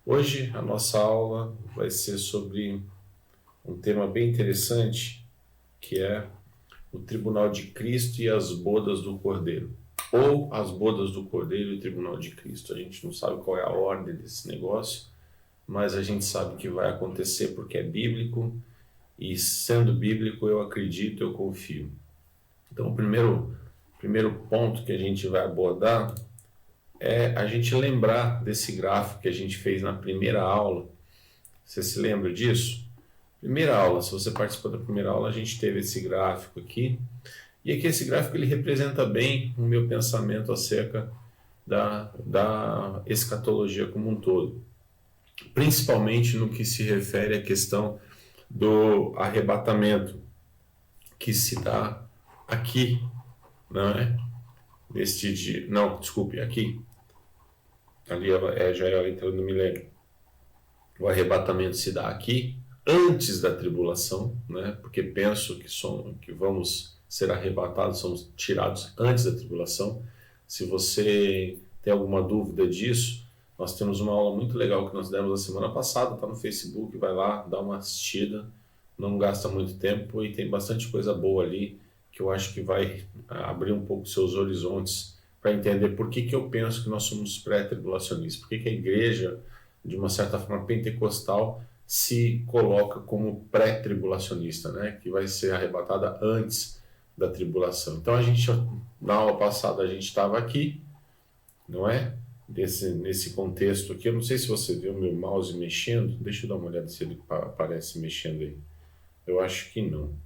Hoje a nossa aula vai ser sobre um tema bem interessante, que é o Tribunal de Cristo e as bodas do Cordeiro. Ou as bodas do Cordeiro e o Tribunal de Cristo. A gente não sabe qual é a ordem desse negócio, mas a gente sabe que vai acontecer porque é bíblico, e sendo bíblico eu acredito, eu confio. Então o primeiro ponto que a gente vai abordar é a gente lembrar desse gráfico que a gente fez na primeira aula. Você se lembra disso? Primeira aula, se você participou da primeira aula, a gente teve esse gráfico aqui. E aqui esse gráfico ele representa bem o meu pensamento acerca da escatologia como um todo. Principalmente no que se refere à questão do arrebatamento, que se dá aqui, não é? Neste dia, não, desculpe, aqui. Ali já é a entrada do milênio. O arrebatamento se dá aqui, antes da tribulação, né? Porque penso que vamos ser arrebatados, somos tirados antes da tribulação. Se você tem alguma dúvida disso, nós temos uma aula muito legal que nós demos na semana passada, está no Facebook, vai lá, dá uma assistida, não gasta muito tempo e tem bastante coisa boa ali que eu acho que vai abrir um pouco seus horizontes para entender por que eu penso que nós somos pré-tribulacionistas, por que a igreja, de uma certa forma pentecostal, se coloca como pré-tribulacionista, né? Que vai ser arrebatada antes da tribulação. Então na aula passada a gente estava aqui, não é? Nesse contexto aqui, eu não sei se você viu o meu mouse mexendo, deixa eu dar uma olhada se ele aparece mexendo aí. Eu acho que não.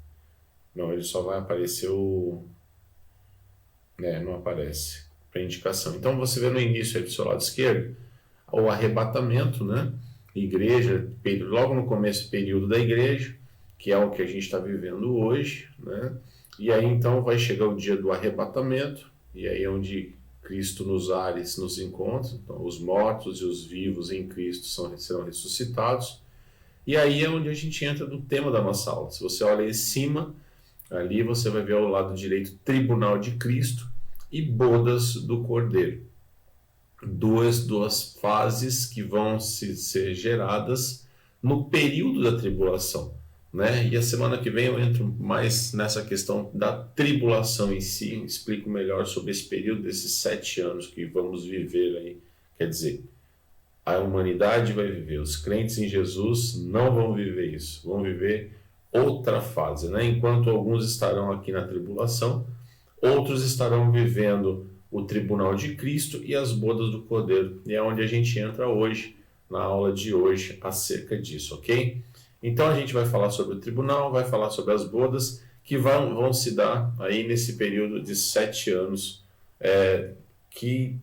Não, ele só vai aparecer não aparece para indicação. Então você vê no início aí do seu lado esquerdo o arrebatamento, né? Igreja, logo no começo período da igreja, que é o que a gente está vivendo hoje, né? E aí então vai chegar o dia do arrebatamento, e aí é onde Cristo nos ares nos encontra, então, os mortos e os vivos em Cristo serão ressuscitados, e aí é onde a gente entra no tema da nossa aula. Se você olha em cima, ali você vai ver ao lado direito Tribunal de Cristo e bodas do Cordeiro. Duas fases que vão ser geradas no período da tribulação, né? E a semana que vem eu entro mais nessa questão da tribulação em si, explico melhor sobre esse período desses 7 anos que vamos viver aí. Quer dizer, a humanidade vai viver, os crentes em Jesus não vão viver isso, vão viver outra fase, né? Enquanto alguns estarão aqui na tribulação, outros estarão vivendo o Tribunal de Cristo e as bodas do Cordeiro. E é onde a gente entra hoje, na aula de hoje, acerca disso, ok? Então a gente vai falar sobre o tribunal, vai falar sobre as bodas, que vão se dar aí nesse período de 7 anos, que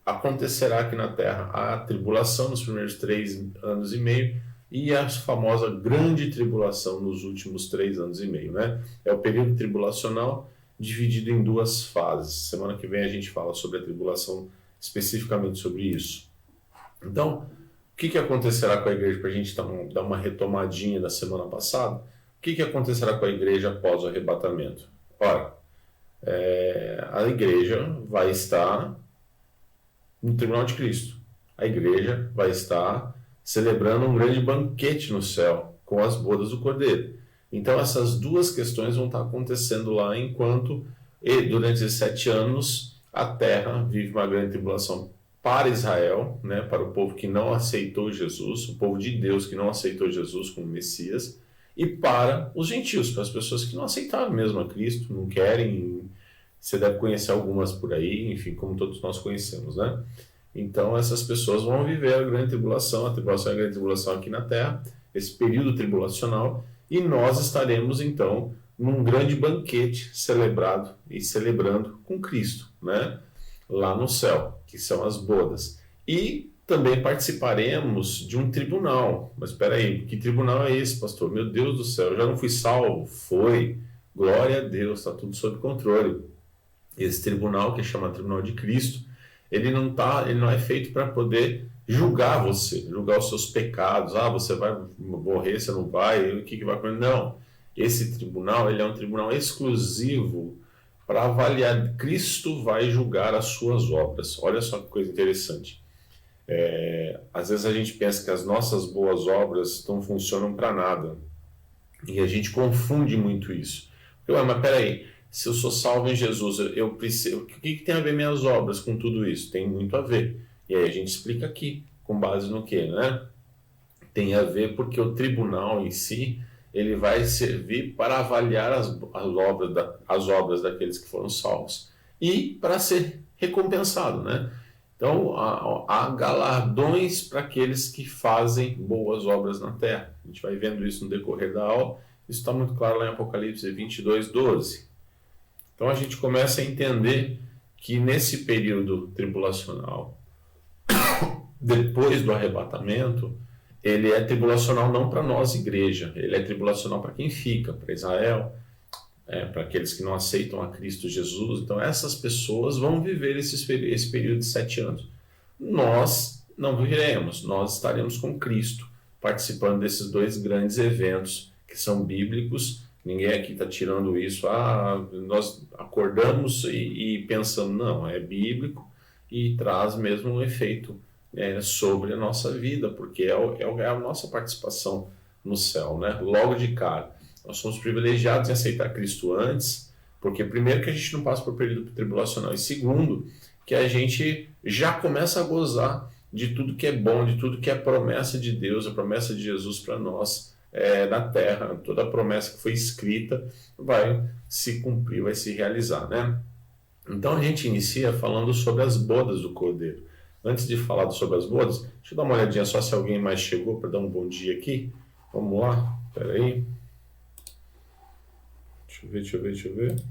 acontecerá aqui na Terra a tribulação nos primeiros 3 anos e meio, e a famosa grande tribulação nos últimos 3 anos e meio, né? É o período tribulacional dividido em 2 fases. Semana que vem a gente fala sobre a tribulação, especificamente sobre isso. Então, o que acontecerá com a igreja, para a gente dar uma retomadinha da semana passada? O que acontecerá com a igreja após o arrebatamento? Ora, a igreja vai estar no Tribunal de Cristo. A igreja vai estar celebrando um grande banquete no céu com as bodas do Cordeiro. Então essas 2 questões vão estar acontecendo lá enquanto, durante esses 7 anos, a terra vive uma grande tribulação para Israel, né, para o povo que não aceitou Jesus, o povo de Deus que não aceitou Jesus como Messias, e para os gentios, para as pessoas que não aceitaram mesmo a Cristo, não querem. Você deve conhecer algumas por aí, enfim, como todos nós conhecemos, né? Então essas pessoas vão viver a grande tribulação, a grande tribulação aqui na terra, esse período tribulacional, e nós estaremos então num grande banquete celebrado e celebrando com Cristo, né? Lá no céu, que são as bodas. E também participaremos de um tribunal. Mas espera aí, que tribunal é esse, pastor? Meu Deus do céu, eu já não fui salvo? Foi. Glória a Deus, está tudo sob controle. Esse tribunal, que chama Tribunal de Cristo, ele não é feito para poder julgar você, julgar os seus pecados. Você vai morrer, você não vai, o que vai acontecer? Não. Esse tribunal, ele é um tribunal exclusivo para avaliar. Cristo vai julgar as suas obras. Olha só que coisa interessante. Às vezes a gente pensa que as nossas boas obras não funcionam para nada. E a gente confunde muito isso. Mas peraí, se eu sou salvo em Jesus, eu preciso. O que tem a ver minhas obras com tudo isso? Tem muito a ver. E aí a gente explica aqui, com base no quê, né? Tem a ver porque o tribunal em si, ele vai servir para avaliar as obras daqueles que foram salvos e para ser recompensado, né? Então, há galardões para aqueles que fazem boas obras na terra. A gente vai vendo isso no decorrer da aula. Isso está muito claro lá em Apocalipse 22:12. Então, a gente começa a entender que nesse período tribulacional, depois do arrebatamento, ele é tribulacional não para nós, igreja. Ele é tribulacional para quem fica, para Israel, para aqueles que não aceitam a Cristo Jesus. Então, essas pessoas vão viver esse período de 7 anos. Nós não viveremos, nós estaremos com Cristo, participando desses 2 grandes eventos que são bíblicos. Ninguém aqui está tirando isso, nós acordamos e pensamos, não, é bíblico e traz mesmo um efeito sobre a nossa vida, porque é a nossa participação no céu, né? Logo de cara. Nós somos privilegiados em aceitar Cristo antes, porque primeiro que a gente não passa por período tribulacional, e segundo, que a gente já começa a gozar de tudo que é bom, de tudo que é promessa de Deus, a promessa de Jesus para nós na terra. Toda a promessa que foi escrita vai se cumprir, vai se realizar, né? Então a gente inicia falando sobre as bodas do Cordeiro. Antes de falar sobre as bodas, deixa eu dar uma olhadinha só se alguém mais chegou para dar um bom dia aqui. Vamos lá, espera aí. Deixa eu ver.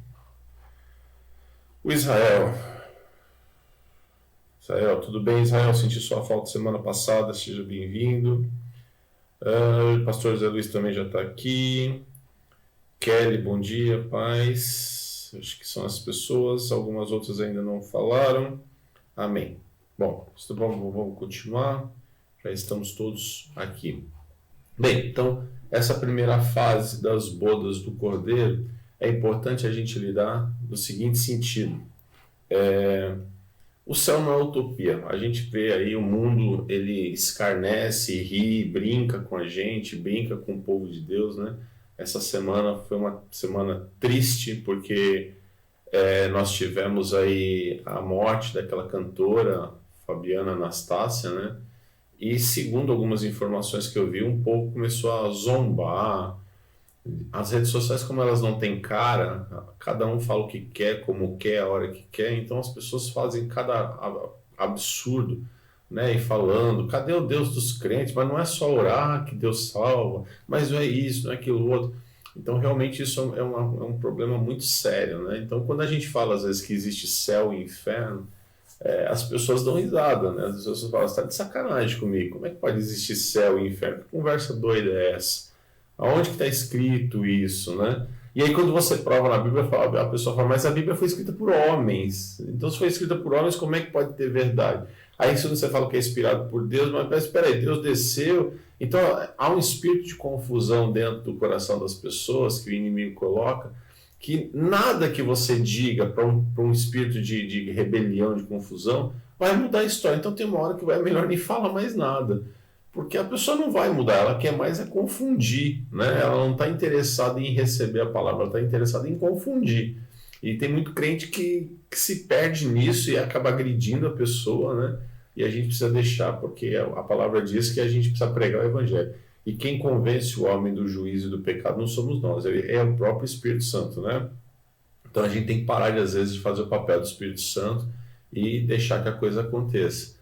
O Israel, tudo bem, Israel? Senti sua falta semana passada, seja bem-vindo. Pastor Zé Luiz também já está aqui. Kelly, bom dia, paz. Acho que são as pessoas, algumas outras ainda não falaram. Amém. Bom, vamos continuar. Já estamos todos aqui. Bem, então, essa primeira fase das bodas do Cordeiro é importante a gente lidar no seguinte sentido. O céu não é utopia. A gente vê aí o mundo, ele escarnece, ri, brinca com a gente, brinca com o povo de Deus, né? Essa semana foi uma semana triste, porque nós tivemos aí a morte daquela cantora, Fabiana Anastácia, né? E segundo algumas informações que eu vi, um povo começou a zombar. As redes sociais, como elas não têm cara, cada um fala o que quer, como quer, a hora que quer, então as pessoas fazem cada absurdo, né? E falando, cadê o Deus dos crentes? Mas não é só orar que Deus salva, mas não é isso, não é aquilo outro. Então realmente isso é um problema muito sério, né? Então quando a gente fala às vezes que existe céu e inferno, as pessoas dão risada, né? As pessoas falam, você está de sacanagem comigo, como é que pode existir céu e inferno? Que conversa doida é essa? Aonde que está escrito isso, né? E aí quando você prova na Bíblia, a pessoa fala, mas a Bíblia foi escrita por homens. Então se foi escrita por homens, como é que pode ter verdade? Aí se você fala que é inspirado por Deus, mas espera aí, Deus desceu. Então há um espírito de confusão dentro do coração das pessoas que o inimigo coloca, que nada que você diga para um espírito de rebelião, de confusão, vai mudar a história. Então tem uma hora que vai melhor nem falar mais nada. Porque a pessoa não vai mudar, ela quer mais confundir, né? Ela não está interessada em receber a palavra, ela está interessada em confundir. E tem muito crente que se perde nisso e acaba agredindo a pessoa, né? E a gente precisa deixar, porque a palavra diz que a gente precisa pregar o evangelho. E quem convence o homem do juízo e do pecado não somos nós, é o próprio Espírito Santo, né? Então a gente tem que parar, às vezes, de fazer o papel do Espírito Santo e deixar que a coisa aconteça.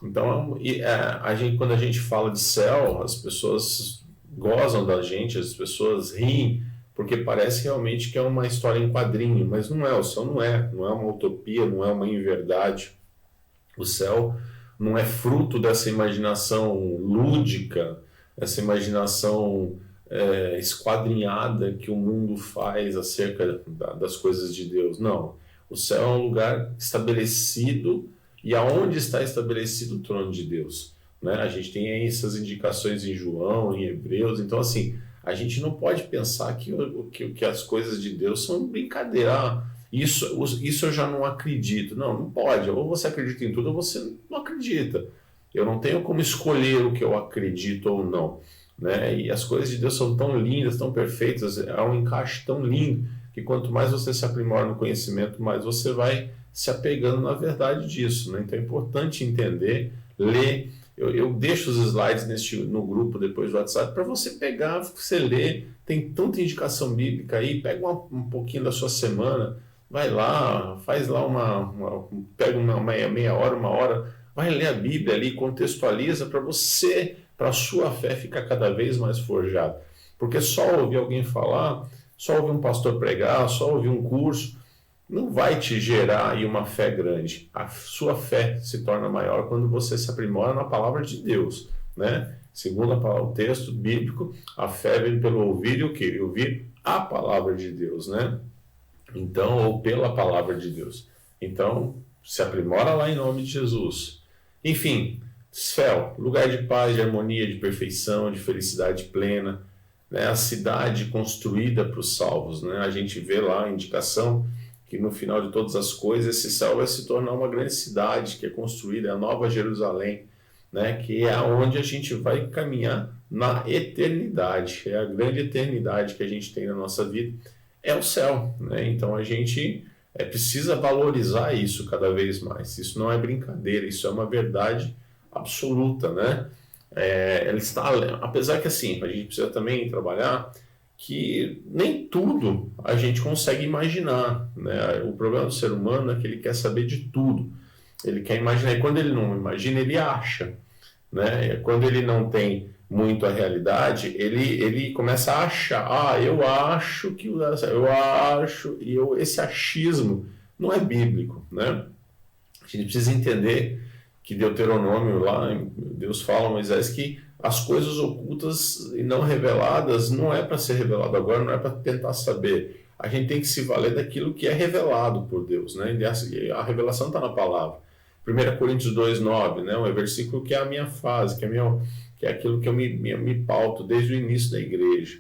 Então, quando a gente fala de céu, as pessoas gozam da gente, as pessoas riem, porque parece realmente que é uma história em quadrinho, mas não é, o céu não é uma utopia, não é uma inverdade. O céu não é fruto dessa imaginação lúdica, essa imaginação esquadrinhada que o mundo faz acerca das coisas de Deus. Não, o céu é um lugar estabelecido. E aonde está estabelecido o trono de Deus? Né? A gente tem aí essas indicações em João, em Hebreus. Então, assim, a gente não pode pensar que as coisas de Deus são brincadeira. Isso eu já não acredito. Não pode. Ou você acredita em tudo ou você não acredita. Eu não tenho como escolher o que eu acredito ou não, né? E as coisas de Deus são tão lindas, tão perfeitas, há um encaixe tão lindo, que quanto mais você se aprimora no conhecimento, mais você vai se apegando na verdade disso, né? Então é importante entender, ler. Eu deixo os slides no grupo depois do WhatsApp para você pegar, você ler. Tem tanta indicação bíblica aí, pega um pouquinho da sua semana, vai lá, faz lá pega uma meia hora, uma hora, vai ler a Bíblia ali, contextualiza para você, para a sua fé ficar cada vez mais forjada. Porque só ouvir alguém falar, só ouvir um pastor pregar, só ouvir um curso, não vai te gerar aí uma fé grande. A sua fé se torna maior quando você se aprimora na palavra de Deus, né? Segundo o texto bíblico, a fé vem pelo ouvir e o quê? Ouvir a palavra de Deus, né? Então, ou pela palavra de Deus. Então, se aprimora lá em nome de Jesus. Enfim, céu, lugar de paz, de harmonia, de perfeição, de felicidade plena, né? A cidade construída para os salvos, né? A gente vê lá a indicação que no final de todas as coisas, esse céu vai se tornar uma grande cidade que é construída, a Nova Jerusalém, né, que é onde a gente vai caminhar na eternidade, é a grande eternidade que a gente tem na nossa vida, é o céu, né? Então a gente precisa valorizar isso cada vez mais, isso não é brincadeira, isso é uma verdade absoluta, né? Ela está, apesar que assim, a gente precisa também trabalhar que nem tudo a gente consegue imaginar, né? O problema do ser humano é que ele quer saber de tudo. Ele quer imaginar, e quando ele não imagina, ele acha, né? Quando ele não tem muito a realidade, ele começa a achar, eu acho que eu acho, esse achismo não é bíblico, né? A gente precisa entender que Deuteronômio lá, Deus fala a Moisés que as coisas ocultas e não reveladas não é para ser revelado agora, não é para tentar saber. A gente tem que se valer daquilo que é revelado por Deus, né? E a revelação está na palavra. 1 Coríntios 2,9, né? Um versículo que é a minha fase, que é aquilo que eu me pauto desde o início da igreja.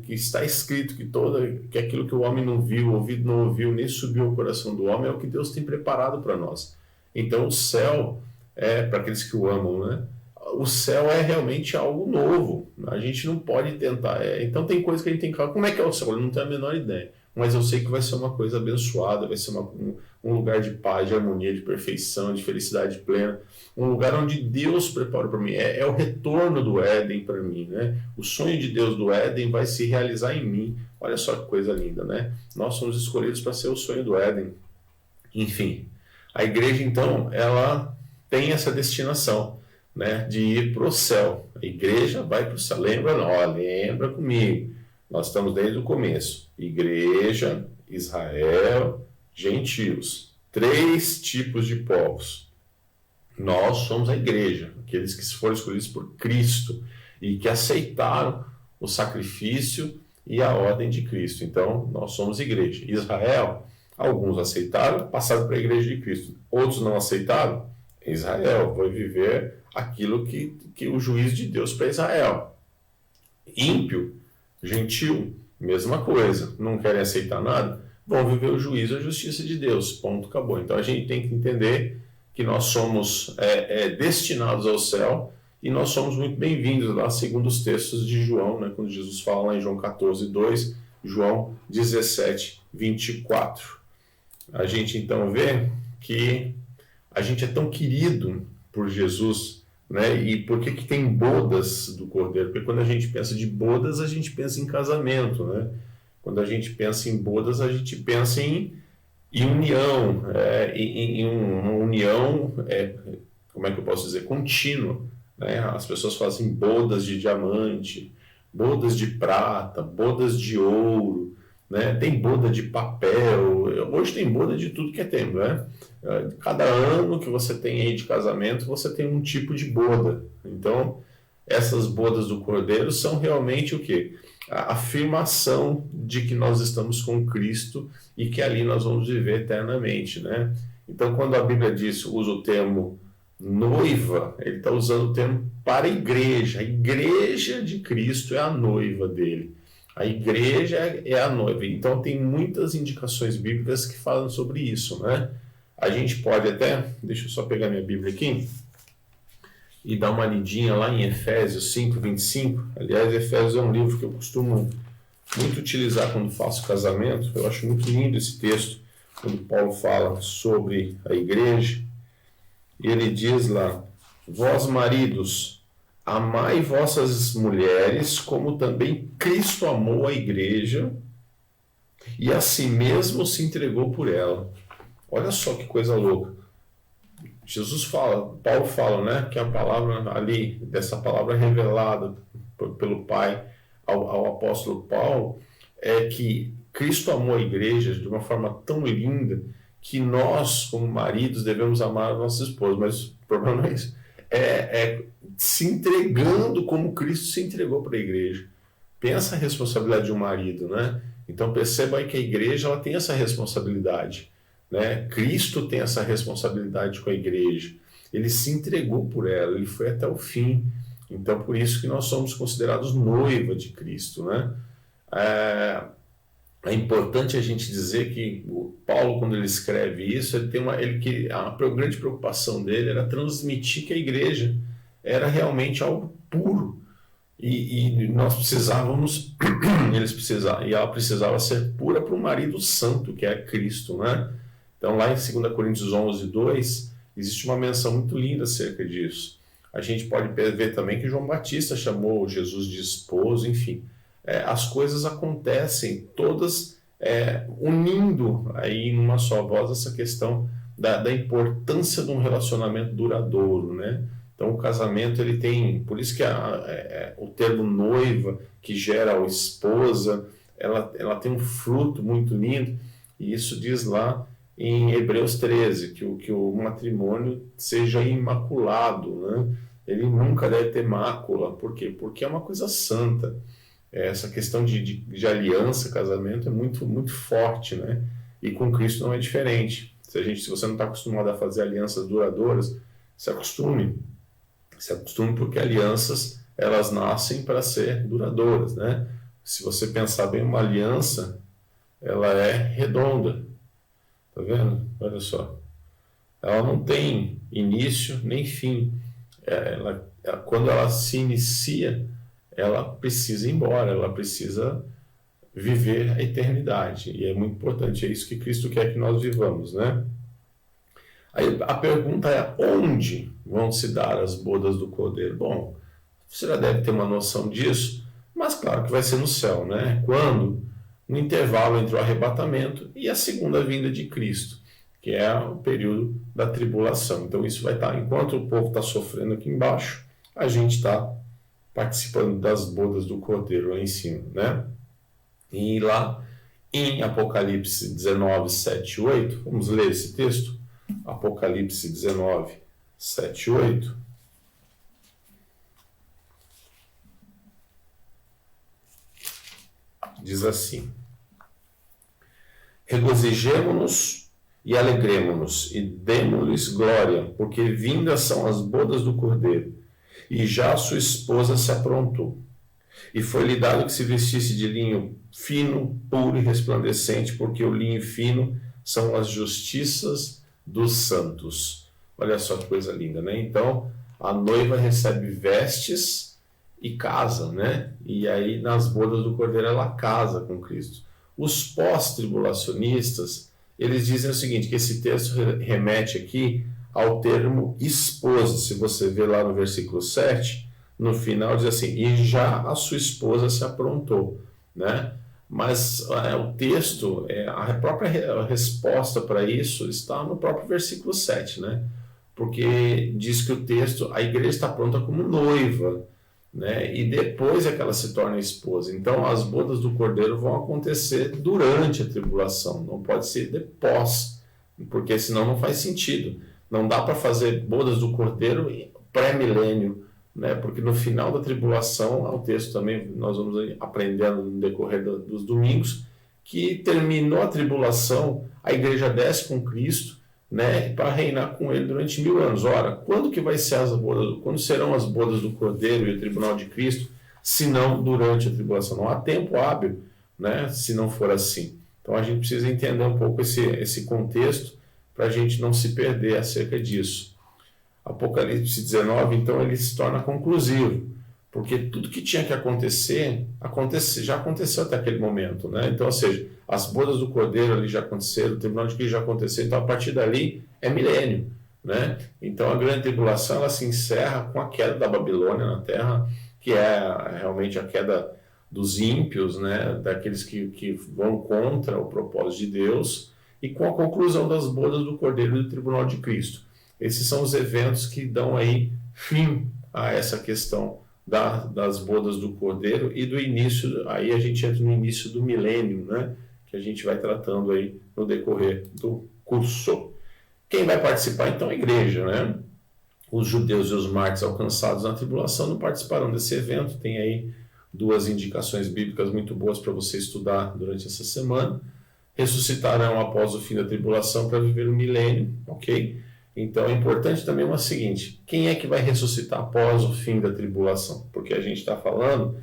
Que está escrito que aquilo que o homem não viu, o ouvido não ouviu, nem subiu ao coração do homem, é o que Deus tem preparado para nós. Então o céu para aqueles que o amam, né? O céu é realmente algo novo. A gente não pode tentar. Então tem coisa que a gente tem que falar. Como é que é o céu? Eu não tenho a menor ideia. Mas eu sei que vai ser uma coisa abençoada, vai ser um lugar de paz, de harmonia, de perfeição, de felicidade plena. Um lugar onde Deus preparou para mim. É o retorno do Éden para mim, né? O sonho de Deus do Éden vai se realizar em mim. Olha só que coisa linda, né? Nós somos escolhidos para ser o sonho do Éden. Enfim, a igreja, então, ela tem essa destinação, né, de ir para o céu. A igreja vai para o céu. Lembra? Não, lembra comigo. Nós estamos desde o começo. Igreja, Israel, gentios. 3 tipos de povos. Nós somos a igreja, aqueles que foram escolhidos por Cristo e que aceitaram o sacrifício e a ordem de Cristo. Então, nós somos igreja. Israel, alguns aceitaram, passaram para a igreja de Cristo. Outros não aceitaram. Israel vai viver aquilo que o juízo de Deus para Israel. Ímpio, gentil, mesma coisa. Não querem aceitar nada, vão viver o juízo e a justiça de Deus. Ponto, acabou. Então a gente tem que entender que nós somos destinados ao céu e nós somos muito bem-vindos lá, segundo os textos de João, né, quando Jesus fala lá em João 14:2, João 17:24. A gente então vê que a gente é tão querido por Jesus, né? E por que tem bodas do Cordeiro? Porque quando a gente pensa de bodas, a gente pensa em casamento, né? Quando a gente pensa em bodas, a gente pensa em união, em uma união, como é que eu posso dizer, contínua, né? As pessoas fazem bodas de diamante, bodas de prata, bodas de ouro, né? Tem boda de papel, hoje tem boda de tudo que é tempo, né? Cada ano que você tem aí de casamento, você tem um tipo de boda. Então, essas bodas do Cordeiro são realmente o quê? A afirmação de que nós estamos com Cristo e que ali nós vamos viver eternamente, né? Então, quando a Bíblia usa o termo noiva, ele está usando o termo para a igreja. A igreja de Cristo é a noiva dele. A igreja é a noiva. Então, tem muitas indicações bíblicas que falam sobre isso, né? A gente pode até, deixa eu só pegar minha Bíblia aqui, e dar uma lidinha lá em Efésios 5:25. Aliás, Efésios é um livro que eu costumo muito utilizar quando faço casamento. Eu acho muito lindo esse texto, quando Paulo fala sobre a igreja. E ele diz lá: vós maridos, amai vossas mulheres, como também Cristo amou a igreja e a si mesmo se entregou por ela. Olha só que coisa louca. Jesus fala, Paulo fala, né, que a palavra ali, dessa palavra revelada pelo Pai ao apóstolo Paulo, é que Cristo amou a igreja de uma forma tão linda que nós, como maridos, devemos amar a nossa esposa. Mas o problema não é isso. É se entregando como Cristo se entregou para a igreja. Pensa a responsabilidade de um marido, né? Então perceba aí que a igreja ela tem essa responsabilidade, né? Cristo tem essa responsabilidade com a igreja. Ele se entregou por ela, ele foi até o fim. Então por isso que nós somos considerados noiva de Cristo, né? É importante a gente dizer que o Paulo, quando ele escreve isso, a grande preocupação dele era transmitir que a igreja era realmente algo puro. E nós precisávamos, e ela precisava ser pura para o marido santo, que é Cristo, né? Então, lá em 2 Coríntios 11:2, existe uma menção muito linda acerca disso. A gente pode ver também que João Batista chamou Jesus de esposo, enfim. As coisas acontecem todas unindo aí numa só voz essa questão da importância de um relacionamento duradouro, né? Então o casamento ele tem, por isso que o termo noiva que gera a esposa, ela tem um fruto muito lindo, e isso diz lá em Hebreus 13, que o matrimônio seja imaculado, né? Ele nunca deve ter mácula. Por quê? Porque é uma coisa santa. Essa questão de aliança, casamento é muito, muito forte, né? E com Cristo não é diferente. Se você não está acostumado a fazer alianças duradouras, se acostume. Se acostume, porque alianças, elas nascem para ser duradouras, né? Se você pensar bem, uma aliança, ela é redonda. Tá vendo? Olha só. Ela não tem início nem fim. Quando ela se inicia, ela precisa ir embora, ela precisa viver a eternidade. E é muito importante, é isso que Cristo quer que nós vivamos, né? Aí a pergunta é: onde vão se dar as bodas do Cordeiro? Bom, você já deve ter uma noção disso, mas claro que vai ser no céu, né? Quando? No intervalo entre o arrebatamento e a segunda vinda de Cristo, que é o período da tribulação. Então isso vai estar, enquanto o povo está sofrendo aqui embaixo, a gente está participando das bodas do Cordeiro lá em cima, né? E lá em Apocalipse 19, 7 e 8, vamos ler esse texto? Apocalipse 19, 7 e 8. Diz assim: regozijemo-nos e alegremo-nos e demo-lhes glória, porque vindas são as bodas do Cordeiro, e já sua esposa se aprontou. E foi-lhe dado que se vestisse de linho fino, puro e resplandecente, porque o linho fino são as justiças dos santos. Olha só que coisa linda, né? Então, a noiva recebe vestes e casa, né? E aí, nas bodas do Cordeiro, ela casa com Cristo. Os pós-tribulacionistas, eles dizem o seguinte, que esse texto remete aqui ao termo esposa. Se você ver lá no versículo 7, no final diz assim: e já a sua esposa se aprontou, né? Mas o texto, a própria resposta para isso está no próprio versículo 7, né? Porque diz que o texto, a igreja está pronta como noiva, né? E depois é que ela se torna esposa. Então as bodas do Cordeiro vão acontecer durante a tribulação, não pode ser depois, porque senão não faz sentido. Não dá para fazer bodas do Cordeiro pré-milênio, né? Porque no final da tribulação, o texto também nós vamos aprendendo no decorrer dos domingos, que terminou a tribulação, a igreja desce com Cristo, né? Para reinar com ele durante 1000 anos. Ora, quando que vai ser quando serão as bodas do Cordeiro e o tribunal de Cristo, se não durante a tribulação? Não há tempo hábil, né? Se não for assim. Então a gente precisa entender um pouco esse contexto, para a gente não se perder acerca disso. Apocalipse 19, então, ele se torna conclusivo, porque tudo que tinha que acontecer, já aconteceu até aquele momento, né? Então, ou seja, as bodas do Cordeiro ali já aconteceram, o tribunal de Cristo já aconteceu, então a partir dali é milênio, né? Então a grande tribulação ela se encerra com a queda da Babilônia na Terra, que é realmente a queda dos ímpios, né? Daqueles que vão contra o propósito de Deus, e com a conclusão das bodas do Cordeiro e do tribunal de Cristo. Esses são os eventos que dão aí fim a essa questão das bodas do Cordeiro e do início, aí a gente entra no início do milênio, né? Que a gente vai tratando aí no decorrer do curso. Quem vai participar então é a igreja, né? Os judeus e os mártires alcançados na tribulação não participarão desse evento. Tem aí duas indicações bíblicas muito boas para você estudar durante essa semana. Ressuscitarão após o fim da tribulação para viver o milênio, ok? Então é importante também o seguinte: quem é que vai ressuscitar após o fim da tribulação? Porque a gente está falando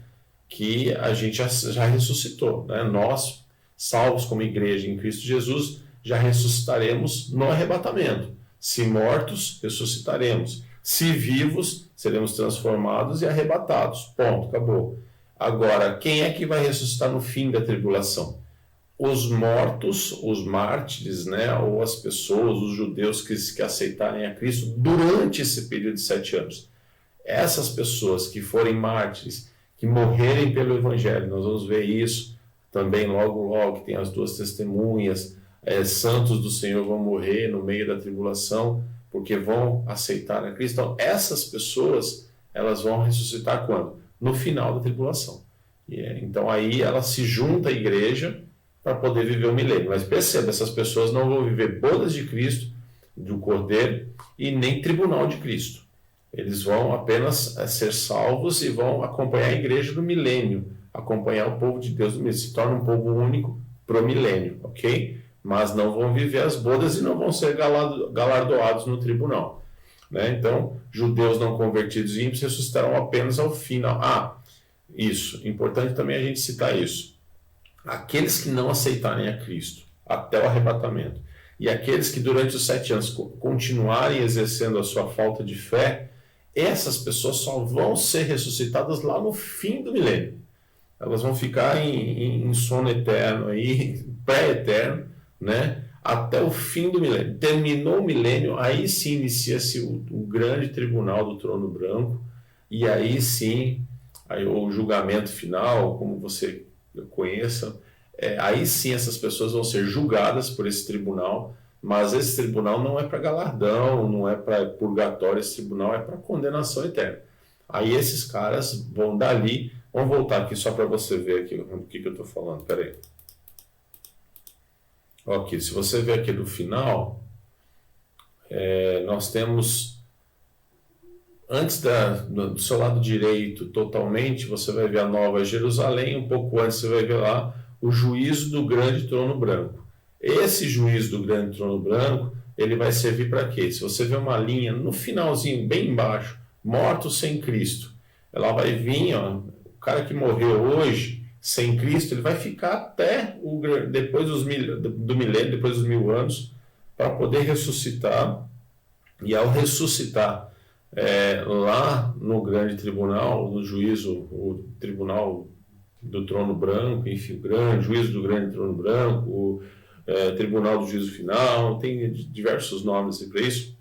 que a gente já ressuscitou, né? Nós, salvos como igreja em Cristo Jesus, já ressuscitaremos no arrebatamento. Se mortos, ressuscitaremos. Se vivos, seremos transformados e arrebatados. Ponto, acabou. Agora, quem é que vai ressuscitar no fim da tribulação? Os mortos, os mártires, né, ou as pessoas, os judeus que aceitarem a Cristo durante esse período de 7 anos. Essas pessoas que forem mártires, que morrerem pelo Evangelho, nós vamos ver isso também logo, que tem as duas testemunhas, santos do Senhor vão morrer no meio da tribulação, porque vão aceitar a Cristo. Então, essas pessoas, elas vão ressuscitar quando? No final da tribulação. Então, aí ela se junta à igreja para poder viver o milênio. Mas perceba, essas pessoas não vão viver bodas de Cristo, do Cordeiro, e nem tribunal de Cristo. Eles vão apenas ser salvos e vão acompanhar a igreja do milênio, acompanhar o povo de Deus do milênio. Se torna um povo único para o milênio, ok? Mas não vão viver as bodas e não vão ser galardoados no tribunal, né? Então, judeus não convertidos e ímpios ressuscitarão apenas ao final. Isso, importante também a gente citar isso. Aqueles que não aceitarem a Cristo até o arrebatamento e aqueles que durante os 7 anos continuarem exercendo a sua falta de fé, essas pessoas só vão ser ressuscitadas lá no fim do milênio. Elas vão ficar em sono eterno, pré-eterno, né? Até o fim do milênio. Terminou o milênio, aí sim inicia-se o grande tribunal do trono branco, e aí sim o julgamento final, como você conheça, aí sim essas pessoas vão ser julgadas por esse tribunal, mas esse tribunal não é para galardão, não é para purgatório, esse tribunal é para condenação eterna. Aí esses caras vão dali, vamos voltar aqui só para você ver aqui o que eu estou falando, peraí. Ok, se você ver aqui no final, nós temos, antes do seu lado direito, totalmente, você vai ver a Nova Jerusalém, um pouco antes você vai ver lá o juízo do grande trono branco. Esse juízo do grande trono branco, ele vai servir para quê? Se você ver uma linha no finalzinho, bem embaixo, mortos sem Cristo, ela vai vir, o cara que morreu hoje, sem Cristo, ele vai ficar até depois do milênio, depois dos 1000 anos, para poder ressuscitar, e ao ressuscitar, lá no grande tribunal, no juízo, o tribunal do trono branco, enfim, o grande juízo do grande trono branco, o tribunal do juízo final, tem diversos nomes para isso.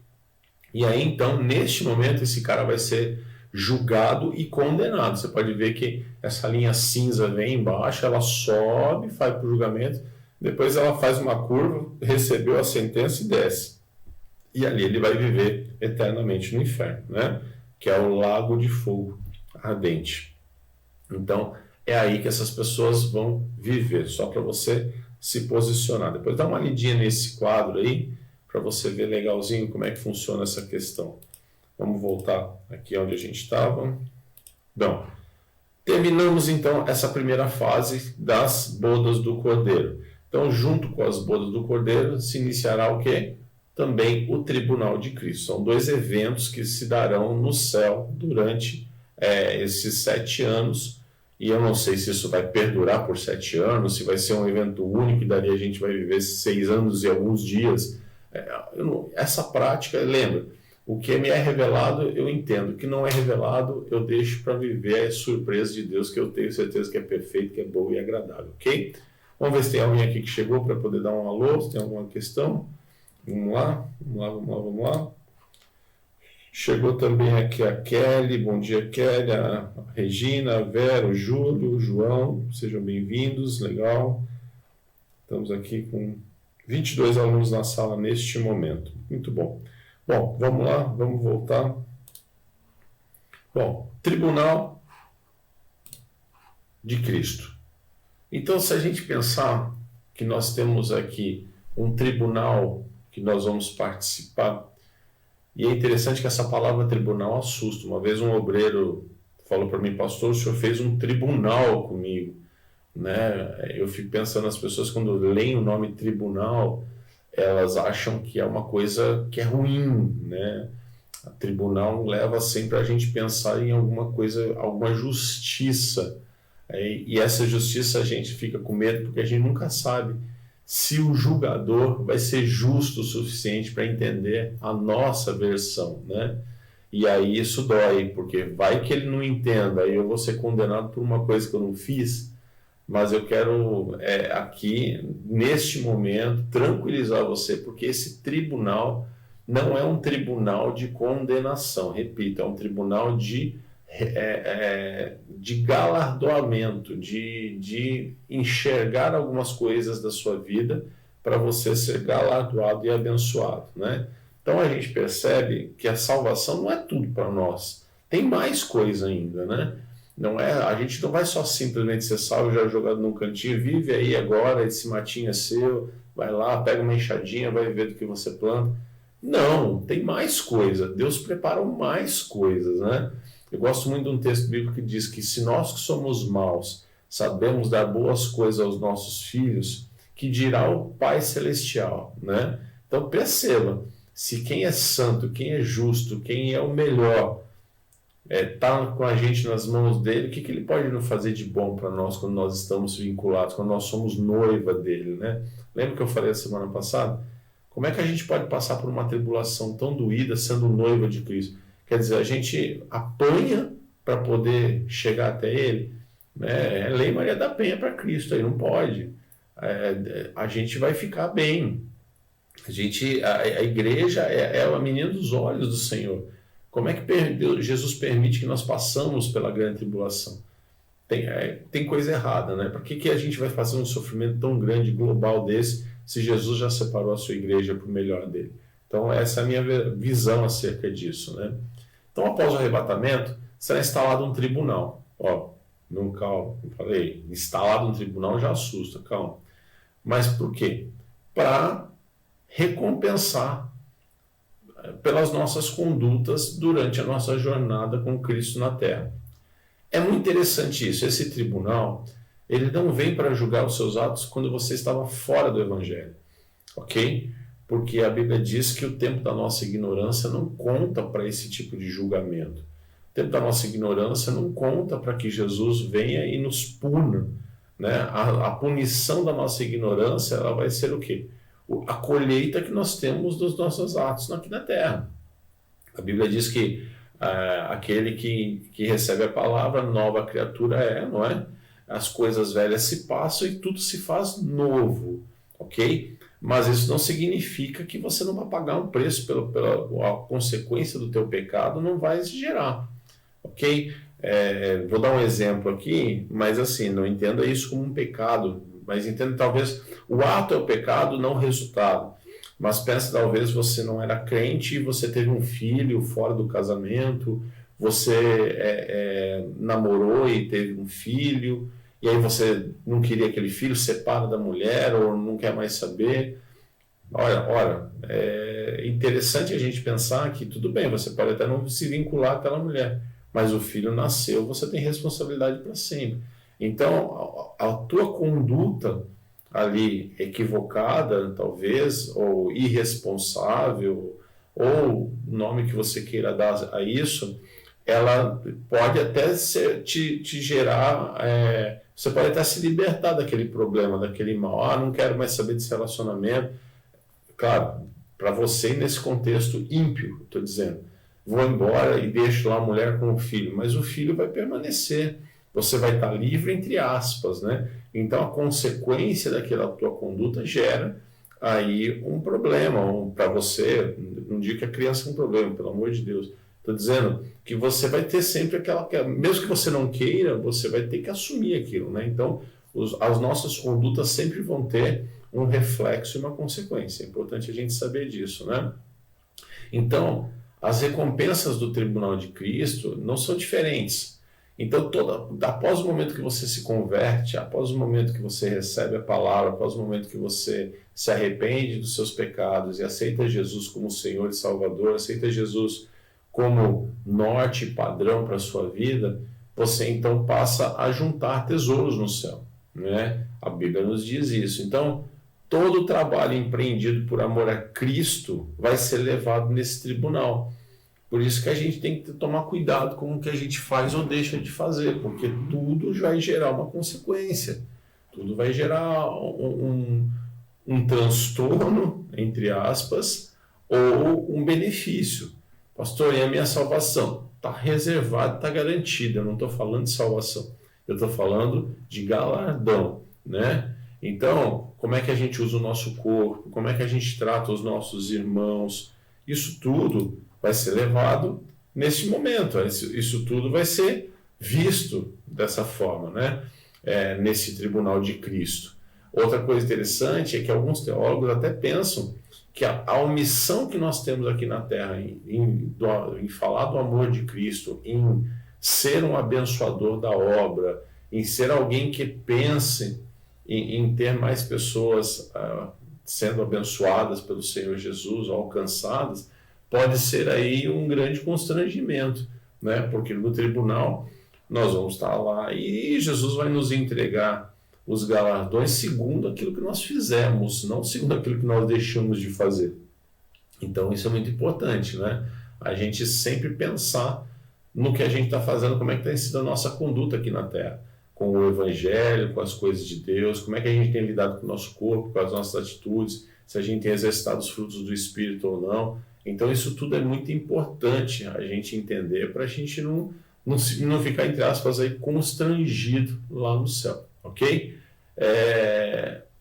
E aí, então, neste momento, esse cara vai ser julgado e condenado. Você pode ver que essa linha cinza vem embaixo, ela sobe, vai para o julgamento, depois ela faz uma curva, recebeu a sentença e desce. E ali ele vai viver eternamente no inferno, né? Que é o lago de fogo ardente. Então, é aí que essas pessoas vão viver, só para você se posicionar. Depois dá uma lidinha nesse quadro aí, para você ver legalzinho como é que funciona essa questão. Vamos voltar aqui onde a gente estava. Bom, terminamos então essa primeira fase das bodas do Cordeiro. Então, junto com as bodas do Cordeiro, se iniciará o quê? Também o tribunal de Cristo. São 2 eventos que se darão no céu durante esses 7 anos. E eu não sei se isso vai perdurar por 7 anos, se vai ser um evento único e dali a gente vai viver 6 anos e alguns dias. Essa prática, lembra, O que me é revelado, eu entendo. O que não é revelado, eu deixo para viver a surpresa de Deus, que eu tenho certeza que é perfeito, que é bom e agradável, ok? Vamos ver se tem alguém aqui que chegou para poder dar um alô, se tem alguma questão. Vamos lá, vamos lá, vamos lá, vamos lá. Chegou também aqui a Kelly, bom dia Kelly, a Regina, a Vera, o Júlio, o João, sejam bem-vindos, legal. Estamos aqui com 22 alunos na sala neste momento, muito bom. Bom, vamos lá, vamos voltar. Bom, Tribunal de Cristo. Então, se a gente pensar que nós temos aqui um tribunal que nós vamos participar, e é interessante que essa palavra tribunal assusta. Uma vez um obreiro falou para mim, pastor, o senhor fez um tribunal comigo, né? Eu fico pensando nas pessoas quando leem o nome tribunal, elas acham que é uma coisa que é ruim, né? A tribunal leva sempre a gente pensar em alguma coisa, alguma justiça. E essa justiça a gente fica com medo porque a gente nunca sabe se o julgador vai ser justo o suficiente para entender a nossa versão, né? E aí isso dói, porque vai que ele não entenda, aí eu vou ser condenado por uma coisa que eu não fiz. Mas eu quero aqui, neste momento, tranquilizar você, porque esse tribunal não é um tribunal de condenação, repito, é um tribunal de galardoamento, de enxergar algumas coisas da sua vida para você ser galardoado e abençoado, né? Então a gente percebe que a salvação não é tudo para nós, tem mais coisa ainda, né? Não é, a gente não vai só simplesmente ser salvo, já jogado num cantinho, vive aí agora, esse matinho é seu, vai lá, pega uma enxadinha, vai viver do que você planta. Não, tem mais coisa. Deus preparou mais coisas, né? Eu gosto muito de um texto bíblico que diz que se nós que somos maus sabemos dar boas coisas aos nossos filhos, que dirá o Pai Celestial, né? Então perceba, se quem é santo, quem é justo, quem é o melhor, está com a gente nas mãos dele, o que ele pode nos fazer de bom para nós quando nós estamos vinculados, quando nós somos noiva dele, né? Lembra que eu falei a semana passada? Como é que a gente pode passar por uma tribulação tão doída sendo noiva de Cristo? Quer dizer, a gente apanha para poder chegar até ele, né? É lei Maria da Penha para Cristo, aí não pode. A gente vai ficar bem. A igreja é a menina dos olhos do Senhor. Como é que Jesus permite que nós passamos pela grande tribulação? Tem coisa errada, né? Por que a gente vai fazer um sofrimento tão grande, global desse, se Jesus já separou a sua igreja para o melhor dele? Então, essa é a minha visão acerca disso, né? Então, após o arrebatamento, será instalado um tribunal. Ó, não, calma, eu falei, instalado um tribunal já assusta, calma. Mas por quê? Para recompensar pelas nossas condutas durante a nossa jornada com Cristo na Terra. É muito interessante isso. Esse tribunal, ele não vem para julgar os seus atos quando você estava fora do Evangelho, ok? Porque a Bíblia diz que o tempo da nossa ignorância não conta para esse tipo de julgamento. O tempo da nossa ignorância não conta para que Jesus venha e nos puna, né? A punição da nossa ignorância, ela vai ser o quê? A colheita que nós temos dos nossos atos aqui na Terra. A Bíblia diz que aquele que recebe a palavra, nova criatura não é? As coisas velhas se passam e tudo se faz novo, ok? Mas isso não significa que você não vai pagar um preço pela consequência do teu pecado, não vai gerar, ok? Vou dar um exemplo aqui, mas assim, não entenda isso como um pecado, mas entenda talvez o ato é o pecado, não o resultado. Mas pensa, talvez você não era crente e você teve um filho fora do casamento, você namorou e teve um filho, e aí você não queria aquele filho, separa da mulher ou não quer mais saber. Olha, é interessante a gente pensar que tudo bem, você pode até não se vincular àquela mulher, mas o filho nasceu, você tem responsabilidade para sempre. Então, a tua conduta ali equivocada, talvez, ou irresponsável, ou o nome que você queira dar a isso, ela pode até te gerar, você pode até se libertar daquele problema, daquele mal. Não quero mais saber desse relacionamento. Claro, para você nesse contexto ímpio, estou dizendo. Vou embora e deixo lá a mulher com o filho, mas o filho vai permanecer. Você vai estar livre, entre aspas, né? Então a consequência daquela tua conduta gera aí um problema para você. Não digo que a criança é um problema, pelo amor de Deus. Estou dizendo que você vai ter sempre aquela... Mesmo que você não queira, você vai ter que assumir aquilo, né? Então as nossas condutas sempre vão ter um reflexo e uma consequência. É importante a gente saber disso, né? Então, as recompensas do tribunal de Cristo não são diferentes. Então, após o momento que você se converte, após o momento que você recebe a palavra, após o momento que você se arrepende dos seus pecados e aceita Jesus como Senhor e Salvador, aceita Jesus como norte e padrão para a sua vida, você então passa a juntar tesouros no céu, né? A Bíblia nos diz isso. Então, todo o trabalho empreendido por amor a Cristo vai ser levado nesse tribunal. Por isso que a gente tem que tomar cuidado com o que a gente faz ou deixa de fazer, porque tudo vai gerar uma consequência. Tudo vai gerar um transtorno, entre aspas, ou um benefício. Pastor, e a minha salvação? Está reservada, está garantida. Eu não estou falando de salvação. Eu estou falando de galardão, né? Então, como é que a gente usa o nosso corpo? Como é que a gente trata os nossos irmãos? Isso tudo vai ser levado nesse momento. Isso tudo vai ser visto dessa forma, né? Nesse tribunal de Cristo. Outra coisa interessante é que alguns teólogos até pensam que a omissão que nós temos aqui na Terra em falar do amor de Cristo, em ser um abençoador da obra, em ser alguém que pense em ter mais pessoas sendo abençoadas pelo Senhor Jesus, alcançadas, pode ser aí um grande constrangimento, né? Porque no tribunal nós vamos estar lá e Jesus vai nos entregar os galardões segundo aquilo que nós fizemos, não segundo aquilo que nós deixamos de fazer. Então isso é muito importante, né? A gente sempre pensar no que a gente está fazendo, como é que tem sido a nossa conduta aqui na Terra, com o Evangelho, com as coisas de Deus, como é que a gente tem lidado com o nosso corpo, com as nossas atitudes, se a gente tem exercitado os frutos do Espírito ou não. Então isso tudo é muito importante a gente entender para a gente não ficar, entre aspas, aí, constrangido lá no céu, ok?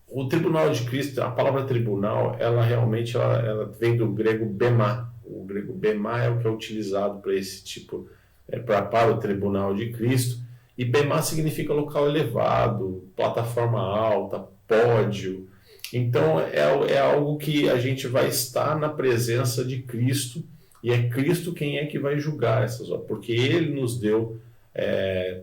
O tribunal de Cristo, a palavra tribunal, ela realmente ela vem do grego bema. O grego bema é o que é utilizado para esse tipo, para o tribunal de Cristo. E bema significa local elevado, plataforma alta, pódio. Então é algo que a gente vai estar na presença de Cristo, e é Cristo quem é que vai julgar essas obras, porque Ele nos deu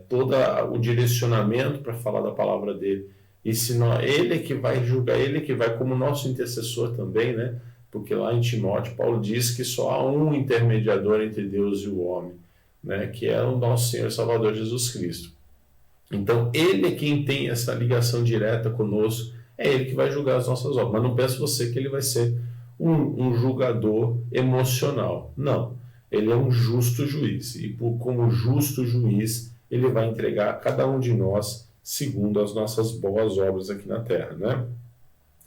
todo o direcionamento para falar da palavra dele. E se não, Ele é que vai julgar, Ele é que vai como nosso intercessor também, né? Porque lá em Timóteo, Paulo diz que só há um intermediador entre Deus e o homem, né? Que é o nosso Senhor e Salvador Jesus Cristo. Então, Ele é quem tem essa ligação direta conosco, é Ele que vai julgar as nossas obras. Mas não pense você que Ele vai ser um julgador emocional. Não. Ele é um justo juiz. E como justo juiz, Ele vai entregar a cada um de nós segundo as nossas boas obras aqui na Terra, né?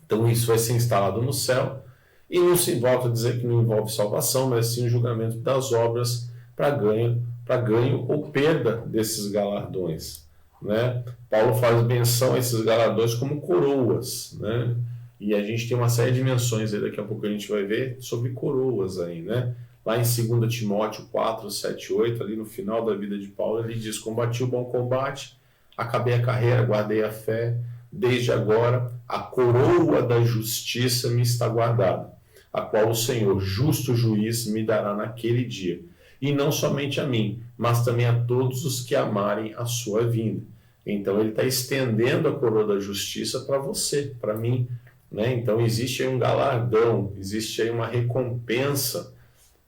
Então, isso vai ser instalado no céu. E não se volta a dizer que não envolve salvação, mas sim o julgamento das obras para ganho ou perda desses galardões, né? Paulo faz menção a esses galardões como coroas, né? E a gente tem uma série de menções aí, daqui a pouco a gente vai ver sobre coroas aí, né? Lá em 2 Timóteo 4, 7, 8, ali no final da vida de Paulo, ele diz: combati o bom combate, acabei a carreira, guardei a fé, desde agora a coroa da justiça me está guardada, a qual o Senhor, justo juiz, me dará naquele dia. E não somente a mim, mas também a todos os que amarem a sua vinda. Então ele está estendendo a coroa da justiça para você, para mim, né? Então existe aí um galardão, existe aí uma recompensa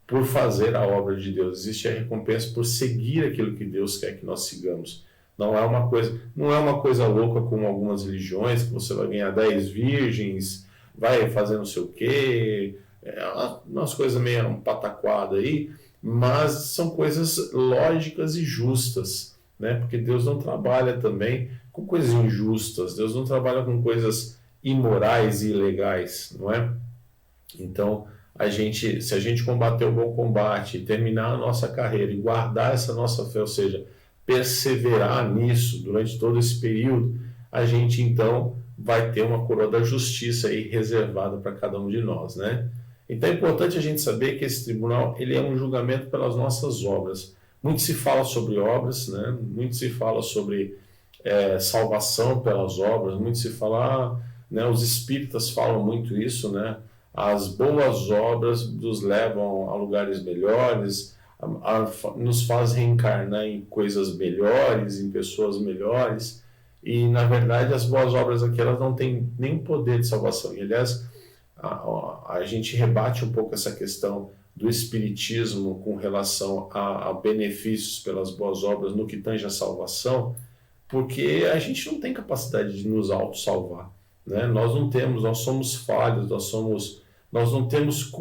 por fazer a obra de Deus, existe a recompensa por seguir aquilo que Deus quer que nós sigamos. Não é uma coisa louca como algumas religiões, que você vai ganhar 10 virgens, vai fazer não sei o quê, umas coisas meio pataquada aí, mas são coisas lógicas e justas, né? Porque Deus não trabalha também com coisas injustas, Deus não trabalha com coisas imorais e ilegais, não é? Então, se a gente combater o bom combate, terminar a nossa carreira e guardar essa nossa fé, ou seja, perseverar nisso durante todo esse período, a gente então vai ter uma coroa da justiça aí reservada para cada um de nós, né? Então é importante a gente saber que esse tribunal ele é um julgamento pelas nossas obras. Muito se fala sobre obras, né? Muito se fala sobre salvação pelas obras, muito se fala, né? Os espíritas falam muito isso, né? As boas obras nos levam a lugares melhores, nos faz reencarnar em coisas melhores, em pessoas melhores, e na verdade as boas obras aqui elas não têm nem poder de salvação. E aliás, a gente rebate um pouco essa questão do espiritismo com relação a benefícios pelas boas obras no que tange a salvação, porque a gente não tem capacidade de nos auto-salvar, né? Nós não temos, nós somos falhos, nós não temos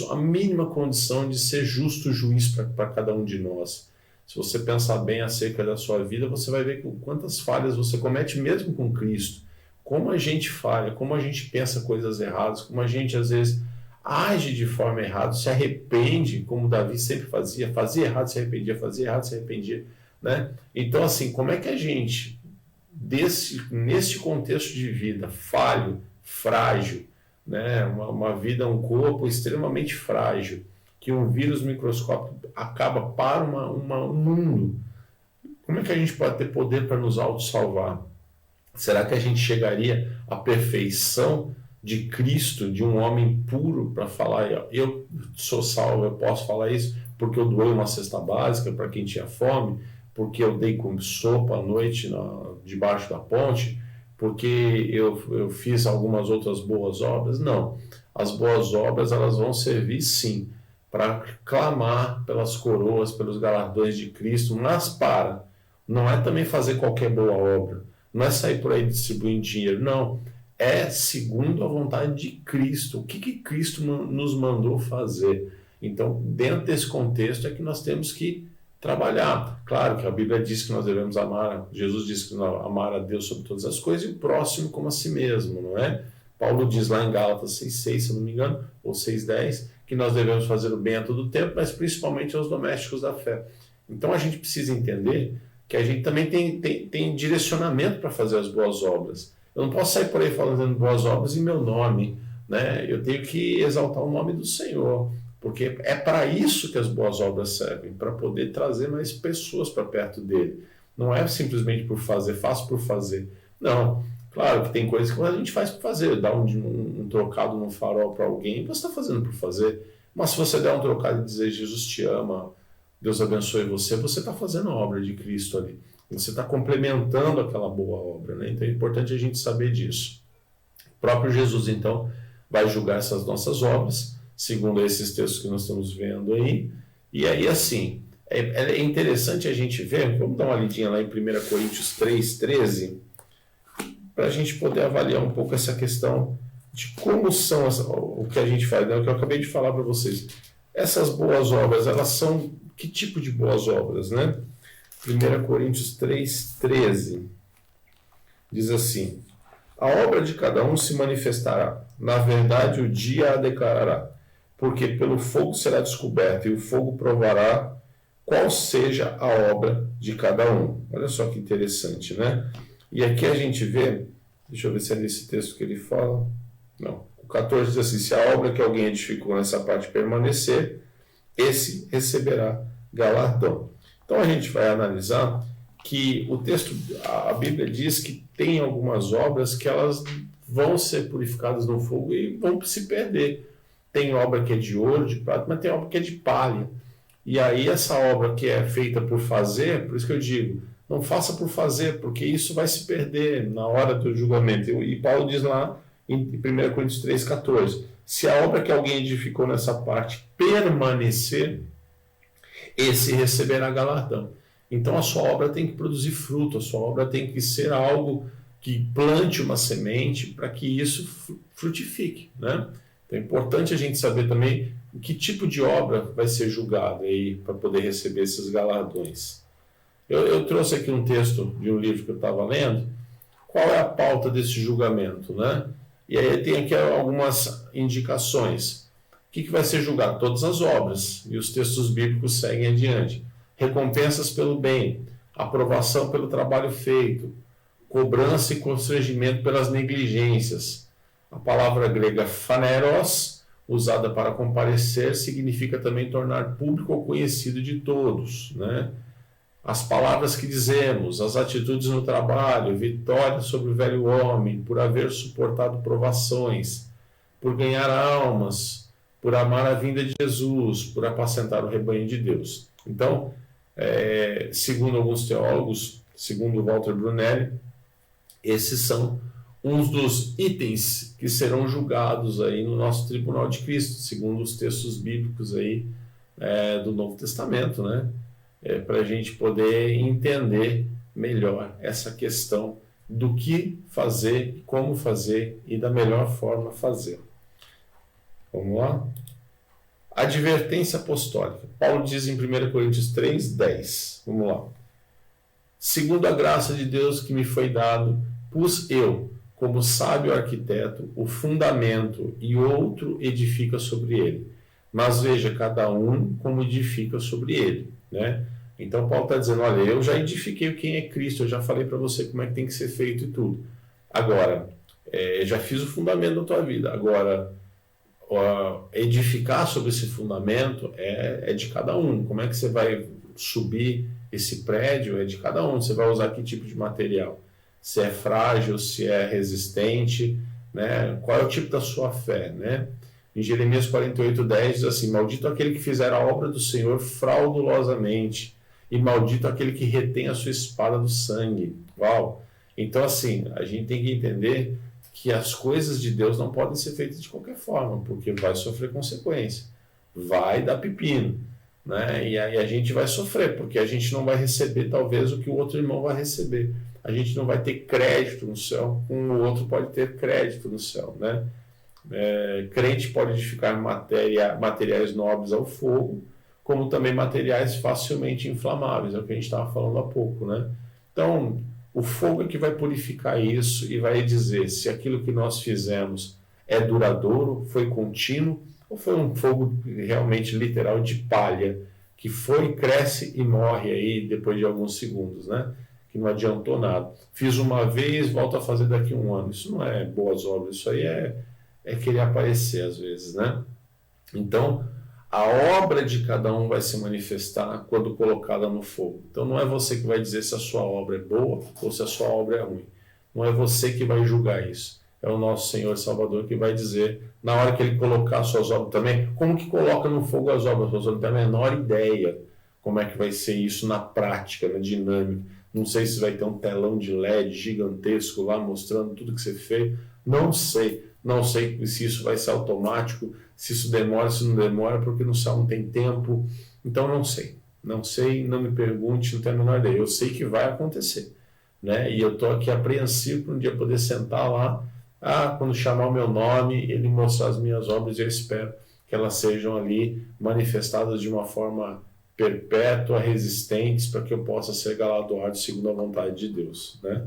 a mínima condição de ser justo juiz para cada um de nós. Se você pensar bem acerca da sua vida, você vai ver quantas falhas você comete mesmo com Cristo. Como a gente falha, como a gente pensa coisas erradas, como a gente às vezes age de forma errada, se arrepende, como Davi sempre fazia errado, se arrependia, fazia errado, se arrependia, né? Então, assim, como é que a gente, nesse contexto de vida falho, frágil, né? Uma vida, um corpo extremamente frágil, que um vírus microscópico acaba para um mundo, como é que a gente pode ter poder para nos auto-salvar? Será que a gente chegaria à perfeição de Cristo, de um homem puro, para falar, eu sou salvo, eu posso falar isso porque eu doei uma cesta básica para quem tinha fome, porque eu dei com sopa à noite debaixo da ponte, porque eu fiz algumas outras boas obras? Não. As boas obras elas vão servir sim para clamar pelas coroas, pelos galardões de Cristo, mas não é também fazer qualquer boa obra, não é sair por aí distribuindo dinheiro, não. É segundo a vontade de Cristo. O que Cristo nos mandou fazer? Então, dentro desse contexto é que nós temos que trabalhar. Claro que a Bíblia diz que nós devemos amar, Jesus diz que nós amar a Deus sobre todas as coisas e o próximo como a si mesmo, não é? Paulo diz lá em Gálatas 6,6, se não me engano, ou 6,10, que nós devemos fazer o bem a todo tempo, mas principalmente aos domésticos da fé. Então a gente precisa entender que a gente também tem direcionamento para fazer as boas obras. Eu não posso sair por aí falando boas obras em meu nome, né? Eu tenho que exaltar o nome do Senhor, porque é para isso que as boas obras servem, para poder trazer mais pessoas para perto dele. Não é simplesmente por fazer, faço por fazer. Não, claro que tem coisas que a gente faz por fazer, dar um trocado no farol para alguém, você está fazendo por fazer. Mas se você der um trocado e dizer Jesus te ama, Deus abençoe você está fazendo a obra de Cristo ali. Você está complementando aquela boa obra, né? Então é importante a gente saber disso. O próprio Jesus, então, vai julgar essas nossas obras, segundo esses textos que nós estamos vendo aí. E aí, assim, é interessante a gente ver, vamos dar uma lidinha lá em 1 Coríntios 3,13, para a gente poder avaliar um pouco essa questão de como são o que a gente faz, né? O que eu acabei de falar para vocês. Essas boas obras, elas são que tipo de boas obras, né? 1 Coríntios 3,13 diz assim: a obra de cada um se manifestará, na verdade o dia a declarará, porque pelo fogo será descoberto e o fogo provará qual seja a obra de cada um. Olha só que interessante, né? E aqui a gente vê, deixa eu ver se é nesse texto que ele fala, não, o 14 diz assim: se a obra que alguém edificou nessa parte permanecer, esse receberá galardão. Então a gente vai analisar que o texto, a Bíblia diz que tem algumas obras que elas vão ser purificadas no fogo e vão se perder. Tem obra que é de ouro, de prata, mas tem obra que é de palha. E aí essa obra que é feita por fazer, por isso que eu digo, não faça por fazer, porque isso vai se perder na hora do julgamento. E Paulo diz lá em 1 Coríntios 3,14, se a obra que alguém edificou nessa parte permanecer, esse receberá galardão. Então a sua obra tem que produzir fruto, a sua obra tem que ser algo que plante uma semente para que isso frutifique, né? Então é importante a gente saber também que tipo de obra vai ser julgada aí para poder receber esses galardões. Eu trouxe aqui um texto de um livro que eu estava lendo. Qual é a pauta desse julgamento, né? E aí tem aqui algumas indicações. que vai ser julgado? Todas as obras. E os textos bíblicos seguem adiante. Recompensas pelo bem, aprovação pelo trabalho feito, cobrança e constrangimento pelas negligências. A palavra grega phaneros, usada para comparecer, significa também tornar público ou conhecido de todos, né? As palavras que dizemos, as atitudes no trabalho, vitória sobre o velho homem, por haver suportado provações, por ganhar almas, por amar a vinda de Jesus, por apacentar o rebanho de Deus. Então, segundo alguns teólogos, segundo Walter Brunelli, esses são uns dos itens que serão julgados aí no nosso tribunal de Cristo, segundo os textos bíblicos aí do Novo Testamento, né? Para a gente poder entender melhor essa questão do que fazer, como fazer e da melhor forma fazer. Vamos lá? Advertência apostólica. Paulo diz em 1 Coríntios 3:10. Vamos lá. Segundo a graça de Deus que me foi dado, pus eu, como sábio arquiteto, o fundamento e outro edifica sobre ele. Mas veja cada um como edifica sobre ele, né? Então Paulo está dizendo, olha, eu já edifiquei quem é Cristo, eu já falei para você como é que tem que ser feito e tudo. Agora, já fiz o fundamento da tua vida. Agora, edificar sobre esse fundamento é de cada um. Como é que você vai subir esse prédio? É de cada um. Você vai usar que tipo de material? Se é frágil, se é resistente, né? Qual é o tipo da sua fé, né? Em Jeremias 48:10 diz assim, maldito aquele que fizer a obra do Senhor fraudulosamente, e maldito aquele que retém a sua espada do sangue. Uau! Então, assim, a gente tem que entender que as coisas de Deus não podem ser feitas de qualquer forma, porque vai sofrer consequência, vai dar pepino, né? E aí a gente vai sofrer, porque a gente não vai receber talvez o que o outro irmão vai receber. A gente não vai ter crédito no céu, como o outro pode ter crédito no céu, né? Crente pode edificar materiais nobres ao fogo, como também materiais facilmente inflamáveis, é o que a gente estava falando há pouco, né? Então, o fogo é que vai purificar isso e vai dizer se aquilo que nós fizemos é duradouro, foi contínuo, ou foi um fogo realmente literal de palha, que foi, cresce e morre aí depois de alguns segundos, né? Que não adiantou nada. Fiz uma vez, volto a fazer daqui a um ano. Isso não é boas obras, isso aí é querer aparecer às vezes, né? Então, a obra de cada um vai se manifestar quando colocada no fogo. Então não é você que vai dizer se a sua obra é boa ou se a sua obra é ruim. Não é você que vai julgar isso. É o nosso Senhor Salvador que vai dizer, na hora que Ele colocar as suas obras também, como que coloca no fogo as obras? Você não tem a menor ideia como é que vai ser isso na prática, na dinâmica. Não sei se vai ter um telão de LED gigantesco lá mostrando tudo que você fez. Não sei. Não sei se isso vai ser automático, se isso demora, se não demora, porque no céu não tem tempo. Então não sei. Não sei, não me pergunte, não tenho a menor ideia. Eu sei que vai acontecer, né? E eu estou aqui apreensivo para um dia poder sentar lá, quando chamar o meu nome, Ele mostrar as minhas obras, e eu espero que elas sejam ali manifestadas de uma forma perpétua, resistentes, para que eu possa ser galardoado segundo a vontade de Deus, né?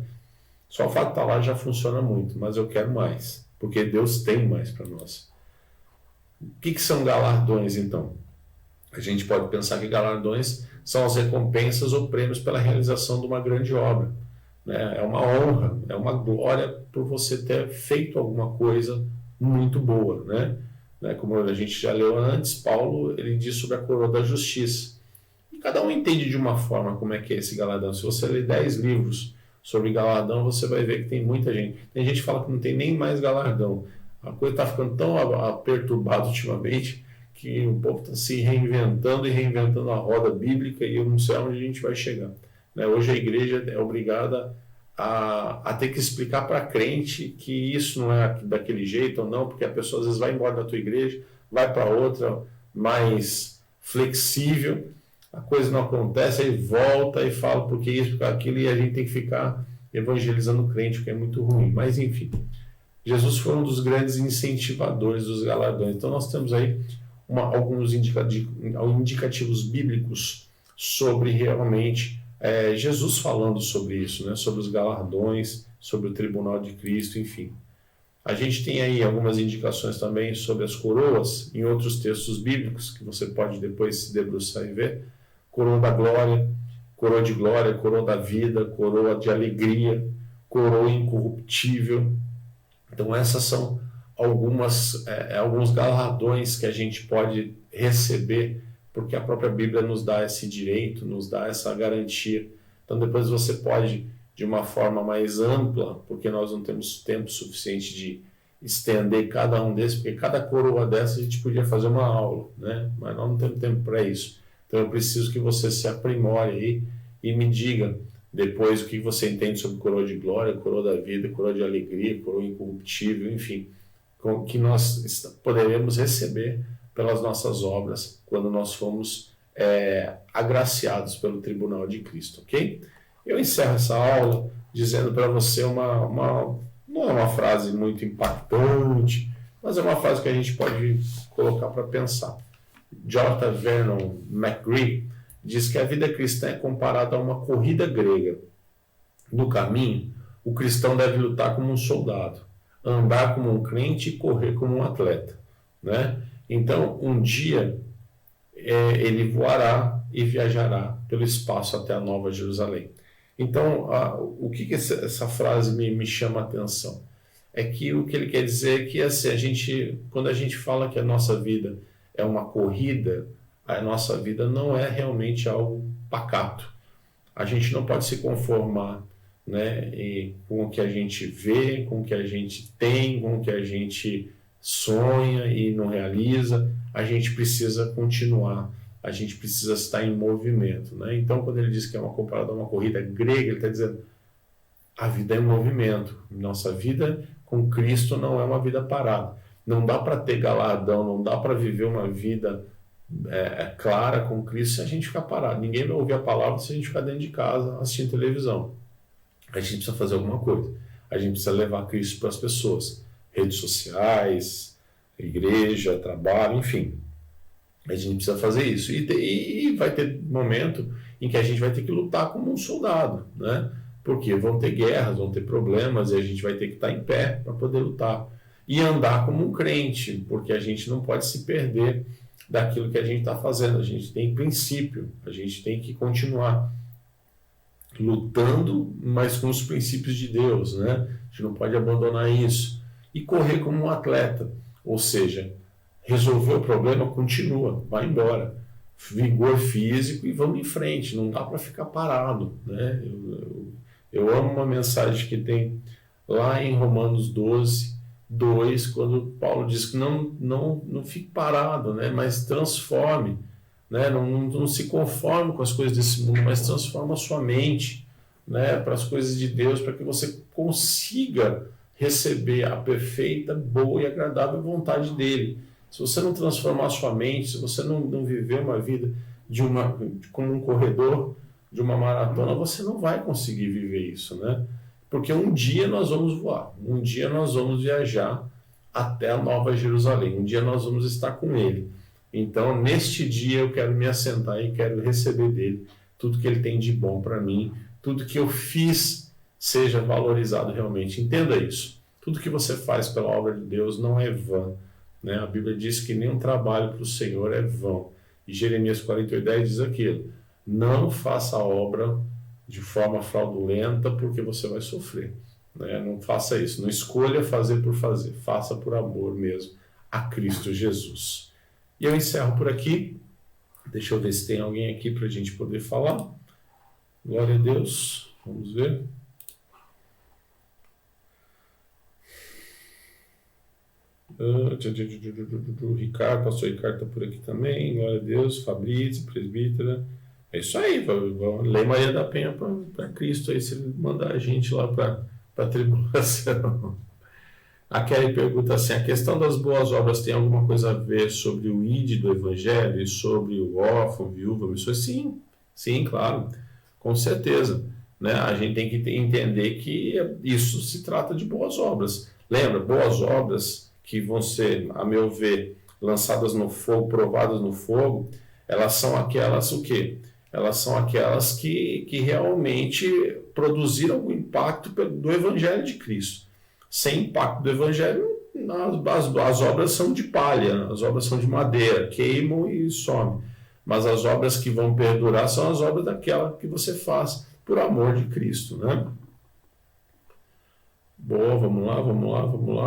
Só o fato de estar lá já funciona muito, mas eu quero mais, porque Deus tem mais para nós. O que são galardões, então? A gente pode pensar que galardões são as recompensas ou prêmios pela realização de uma grande obra, né? É uma honra, é uma glória por você ter feito alguma coisa muito boa, né? Como a gente já leu antes, Paulo ele diz sobre a coroa da justiça. E cada um entende de uma forma como é que é esse galardão. Se você ler 10 livros sobre galardão, você vai ver que tem muita gente. Tem gente que fala que não tem nem mais galardão. A coisa está ficando tão perturbada ultimamente que o povo está se reinventando e reinventando a roda bíblica e eu não sei aonde a gente vai chegar, né? Hoje a igreja é obrigada a ter que explicar para crente que isso não é daquele jeito ou não, porque a pessoa às vezes vai embora da tua igreja, vai para outra mais flexível, a coisa não acontece, aí volta e fala porque isso, porque aquilo, e a gente tem que ficar evangelizando o crente, que é muito ruim. Mas enfim, Jesus foi um dos grandes incentivadores dos galardões. Então nós temos aí alguns indicativos bíblicos sobre realmente Jesus falando sobre isso, né? Sobre os galardões, sobre o tribunal de Cristo, enfim. A gente tem aí algumas indicações também sobre as coroas, em outros textos bíblicos, que você pode depois se debruçar e ver. Coroa da glória, coroa de glória, coroa da vida, coroa de alegria, coroa incorruptível. Então essas são alguns galardões que a gente pode receber, porque a própria Bíblia nos dá esse direito, nos dá essa garantia. Então depois você pode, de uma forma mais ampla, porque nós não temos tempo suficiente de estender cada um desses, porque cada coroa dessa a gente podia fazer uma aula, né? Mas nós não temos tempo para isso. Então eu preciso que você se aprimore aí e me diga depois o que você entende sobre coroa de glória, coroa da vida, coroa de alegria, coroa incorruptível, enfim, que nós poderemos receber pelas nossas obras quando nós fomos agraciados pelo tribunal de Cristo, ok? Eu encerro essa aula dizendo para você não é uma frase muito impactante, mas é uma frase que a gente pode colocar para pensar. J. Vernon McGree diz que a vida cristã é comparada a uma corrida grega. No caminho, o cristão deve lutar como um soldado, andar como um crente e correr como um atleta, né? Então, um dia ele voará e viajará pelo espaço até a Nova Jerusalém. Então, o que essa frase me chama a atenção? É que o que ele quer dizer é que assim, quando a gente fala que a nossa vida é uma corrida, a nossa vida não é realmente algo pacato. A gente não pode se conformar, né, com o que a gente vê, com o que a gente tem, com o que a gente sonha e não realiza. A gente precisa continuar, a gente precisa estar em movimento, né? Então, quando ele diz que é uma comparada a uma corrida grega, ele está dizendo a vida é em movimento. Nossa vida com Cristo não é uma vida parada. Não dá para ter galardão, não dá para viver uma vida clara com Cristo se a gente ficar parado. Ninguém vai ouvir a palavra se a gente ficar dentro de casa assistindo televisão. A gente precisa fazer alguma coisa. A gente precisa levar Cristo para as pessoas. Redes sociais, igreja, trabalho, enfim. A gente precisa fazer isso. E vai ter momento em que a gente vai ter que lutar como um soldado, né? Porque vão ter guerras, vão ter problemas, e a gente vai ter que estar em pé para poder lutar. E andar como um crente, porque a gente não pode se perder daquilo que a gente está fazendo. A gente tem princípio, a gente tem que continuar lutando, mas com os princípios de Deus, né? A gente não pode abandonar isso. E correr como um atleta, ou seja, resolver o problema, continua, vai embora. Vigor físico e vamos em frente, não dá para ficar parado, né? Eu amo uma mensagem que tem lá em Romanos 12, 2, quando Paulo diz que não fique parado, né? Mas transforme, né? Não se conforme com as coisas desse mundo, mas transforma a sua mente, né? Para as coisas de Deus, para que você consiga receber a perfeita, boa e agradável vontade dele. Se você não transformar a sua mente, se você não viver uma vida como um corredor de uma maratona, você não vai conseguir viver isso, né? Porque um dia nós vamos voar, um dia nós vamos viajar até a Nova Jerusalém, um dia nós vamos estar com ele. Então, neste dia eu quero me assentar e quero receber dele tudo que ele tem de bom para mim, tudo que eu fiz seja valorizado realmente. Entenda isso. Tudo que você faz pela obra de Deus não é vão, né? A Bíblia diz que nenhum trabalho para o Senhor é vão. E Jeremias 48:10 diz aquilo: não faça a obra de forma fraudulenta, porque você vai sofrer, né? Não faça isso, não escolha fazer por fazer, faça por amor mesmo a Cristo Jesus. E eu encerro por aqui. Deixa eu ver se tem alguém aqui para a gente poder falar. Glória a Deus. Vamos ver. O Ricardo, pastor Ricardo está por aqui também. Glória a Deus. Fabrício, presbítera. É isso aí, vamos ler Maria da Penha para Cristo aí, se ele mandar a gente lá para a tribulação. A Kelly pergunta assim: a questão das boas obras tem alguma coisa a ver sobre o ID do Evangelho e sobre o órfão, viúva, missões? Sim, sim, claro, com certeza, né? A gente tem que entender que isso se trata de boas obras. Lembra, boas obras que vão ser, a meu ver, lançadas no fogo, provadas no fogo, elas são aquelas o quê? Elas são aquelas que realmente produziram o impacto do Evangelho de Cristo. Sem impacto do evangelho, as obras são de palha, as obras são de madeira, queimam e somem. Mas as obras que vão perdurar são as obras daquela que você faz por amor de Cristo, né? Boa, vamos lá.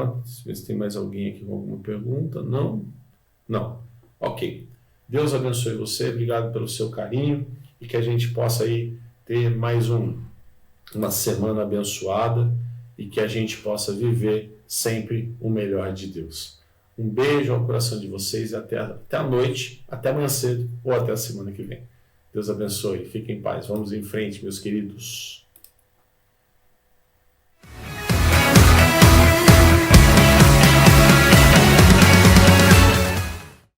Deixa eu ver se tem mais alguém aqui com alguma pergunta. Não? Não. Ok. Deus abençoe você, obrigado pelo seu carinho e que a gente possa aí ter mais uma semana abençoada e que a gente possa viver sempre o melhor de Deus. Um beijo ao coração de vocês e até a noite, até amanhã cedo ou até a semana que vem. Deus abençoe, fiquem em paz. Vamos em frente, meus queridos.